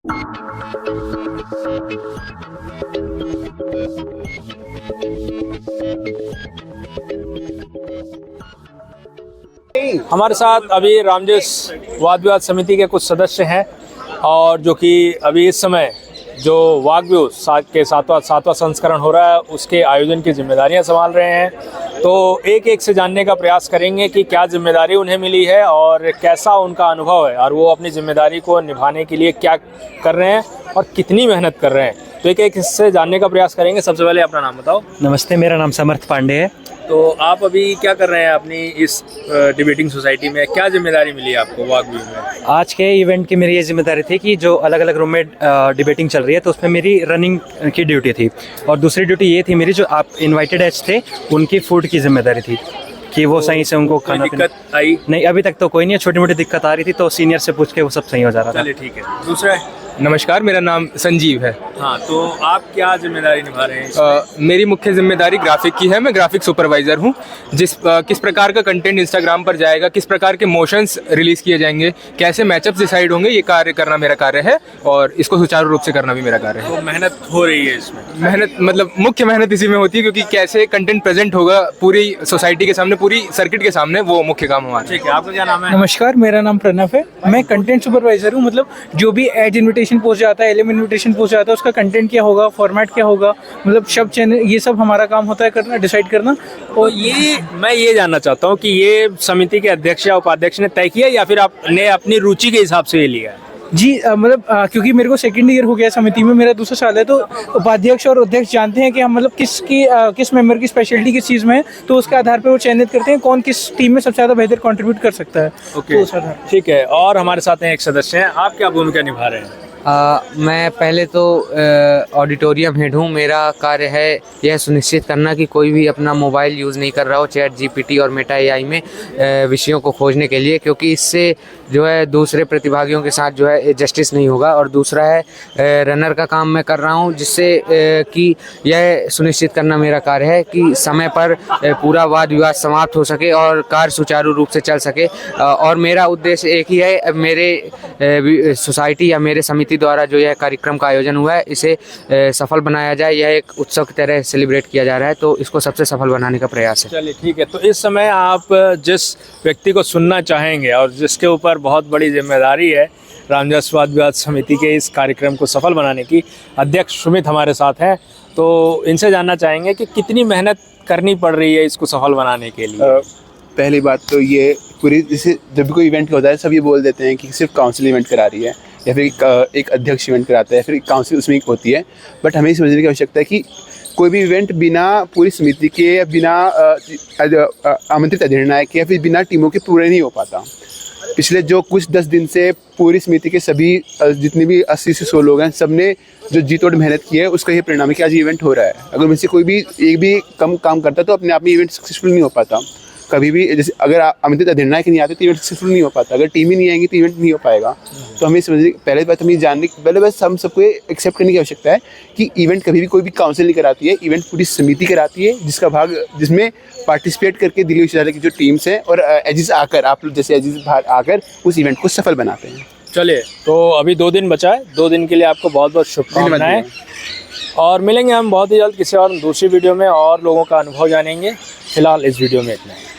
हमारे साथ अभी रामजस वाद विवाद समिति के कुछ सदस्य हैं और जो कि अभी इस समय जो वाग्विवाद के सातवां संस्करण हो रहा है उसके आयोजन की जिम्मेदारियां संभाल रहे हैं। तो एक एक से जानने का प्रयास करेंगे कि क्या जिम्मेदारी उन्हें मिली है और कैसा उनका अनुभव है और वो अपनी जिम्मेदारी को निभाने के लिए क्या कर रहे हैं और कितनी मेहनत कर रहे हैं। तो एक एक से जानने का प्रयास करेंगे। सबसे पहले अपना नाम बताओ। नमस्ते, मेरा नाम समर्थ पांडे है। तो आप अभी क्या कर रहे हैं अपनी इस डिबेटिंग सोसाइटी में? क्या जिम्मेदारी मिली है आपको वाग्विवाद में? आज के इवेंट की मेरी ये जिम्मेदारी थी कि जो अलग अलग रूम में डिबेटिंग चल रही है तो उसमें मेरी रनिंग की ड्यूटी थी और दूसरी ड्यूटी ये थी मेरी जो आप इनवाइटेड एज थे उनकी फूड की जिम्मेदारी थी कि वो सही से उनको खाना दिक्कत आई? नहीं, अभी तक तो कोई नहीं है। छोटी मोटी दिक्कत आ रही थी तो सीनियर से पूछ के वो सब सही हो जा रहा था। चलिए ठीक है। दूसरा है। नमस्कार, मेरा नाम संजीव है। हाँ, तो आप क्या जिम्मेदारी निभा रहे हैं? मेरी मुख्य जिम्मेदारी ग्राफिक की है। मैं ग्राफिक सुपरवाइजर हूँ। किस प्रकार का कंटेंट इंस्टाग्राम पर जाएगा, किस प्रकार के मोशंस रिलीज किए जाएंगे, कैसे मैचअप्स डिसाइड होंगे, ये कार्य करना मेरा कार्य है और इसको सुचारू रूप से करना भी मेरा कार्य है। तो मेहनत हो रही है इसमें? मेहनत मतलब मुख्य मेहनत इसी में होती है क्योंकि कैसे कंटेंट प्रेजेंट होगा पूरी सोसाइटी के सामने, पूरी सर्किट के सामने, वो मुख्य काम हमारा। ठीक है, आपका क्या नाम है? नमस्कार, मेरा नाम प्रणव है। मैं कंटेंट सुपरवाइजर हूँ। मतलब जो भी एड इनविटेशन पोस्ट जाता है, इनविटेशन पोस्ट जाता है, उसका कंटेंट क्या होगा, फॉर्मेट क्या होगा, मतलब शब्द चैनल, ये सब हमारा काम होता है करना, डिसाइड करना। और मैं ये जानना चाहता हूँ कि ये समिति के अध्यक्ष या उपाध्यक्ष ने तय किया या फिर आपने अपनी रुचि के हिसाब से ये लिया? जी, मतलब क्योंकि मेरे को सेकंड ईयर हो गया समिति में, मेरा दूसरा साल है, तो उपाध्यक्ष और अध्यक्ष जानते हैं कि हम मतलब किस मेंबर की स्पेशलिटी किस चीज़ में है, तो उसके आधार पर वो चयनित करते हैं कौन किस टीम में सबसे ज़्यादा बेहतर कंट्रीब्यूट कर सकता है। ओके, ठीक है। और हमारे साथ हैं एक सदस्य हैं, आप क्या भूमिका निभा रहे हैं? मैं पहले तो ऑडिटोरियम हेड हूँ। मेरा कार्य है यह सुनिश्चित करना कि कोई भी अपना मोबाइल यूज़ नहीं कर रहा हो चैट जीपीटी और मेटा एआई में विषयों को खोजने के लिए, क्योंकि इससे जो है दूसरे प्रतिभागियों के साथ जो है जस्टिस नहीं होगा। और दूसरा है रनर का काम मैं कर रहा हूँ, जिससे कि यह सुनिश्चित करना मेरा कार्य है कि समय पर पूरा वाद विवाद समाप्त हो सके और कार्य सुचारू रूप से चल सके। और मेरा उद्देश्य एक ही है, मेरे सोसाइटी या मेरे समिति द्वारा जो यह कार्यक्रम का आयोजन हुआ है इसे सफल बनाया जाए। यह एक उत्सव की तरह सेलिब्रेट किया जा रहा है, तो इसको सबसे सफल बनाने का प्रयास है। चलिए ठीक है। तो इस समय आप जिस व्यक्ति को सुनना चाहेंगे और जिसके ऊपर बहुत बड़ी जिम्मेदारी है रामजस वाद विवाद समिति के इस कार्यक्रम को सफल बनाने की, अध्यक्ष सुमित हमारे साथ हैं, तो इनसे जानना चाहेंगे कि कितनी मेहनत करनी पड़ रही है इसको सफल बनाने के लिए? पहली बात तो ये पूरी, जैसे जब भी कोई इवेंट होता है सब ये बोल देते हैं कि सिर्फ काउंसिल इवेंट करा रही है या फिर एक अध्यक्ष इवेंट कराता है, फिर काउंसिल उसमें होती है। बट हमें समझने की आवश्यकता है कि कोई भी इवेंट बिना पूरी समिति के या बिना आमंत्रित अधिनिर्णायक के या फिर बिना टीमों के पूरे नहीं हो पाता। पिछले जो कुछ 10 दिन से पूरी समिति के सभी जितने भी 80 से 100 लोग हैं, सब ने जो जी तोड़ मेहनत की है उसका ये परिणाम है कि आज इवेंट हो रहा है। अगर मुझसे कोई भी एक भी कम काम करता तो अपने आप में इवेंट सक्सेसफुल नहीं हो पाता कभी भी। जैसे अगर आमंत्रित अधिनिर्णायक नहीं आते तो इवेंट सक्सेसफुल नहीं हो पाता, अगर टीम ही नहीं आएंगी तो इवेंट नहीं हो पाएगा। तो हमें समझने पहले बात हमें जानने पहले बस हम सबको एक्सेप्ट करने की आवश्यकता है कि इवेंट कभी भी कोई भी काउंसिल नहीं कराती है, इवेंट पूरी समिति कराती है, जिसमें पार्टिसिपेट करके दिल्ली विश्वविद्यालय की जो टीम्स हैं और एजिस आकर, आप लोग जैसे एजिस बाहर आकर उस इवेंट को सफल बनाते हैं। चलिए, तो अभी 2 दिन बचा है। 2 दिन के लिए आपको बहुत बहुत शुभकामनाएं और मिलेंगे हम बहुत ही जल्द किसी और दूसरी वीडियो में और लोगों का अनुभव जानेंगे। फिलहाल इस वीडियो में इतना ही।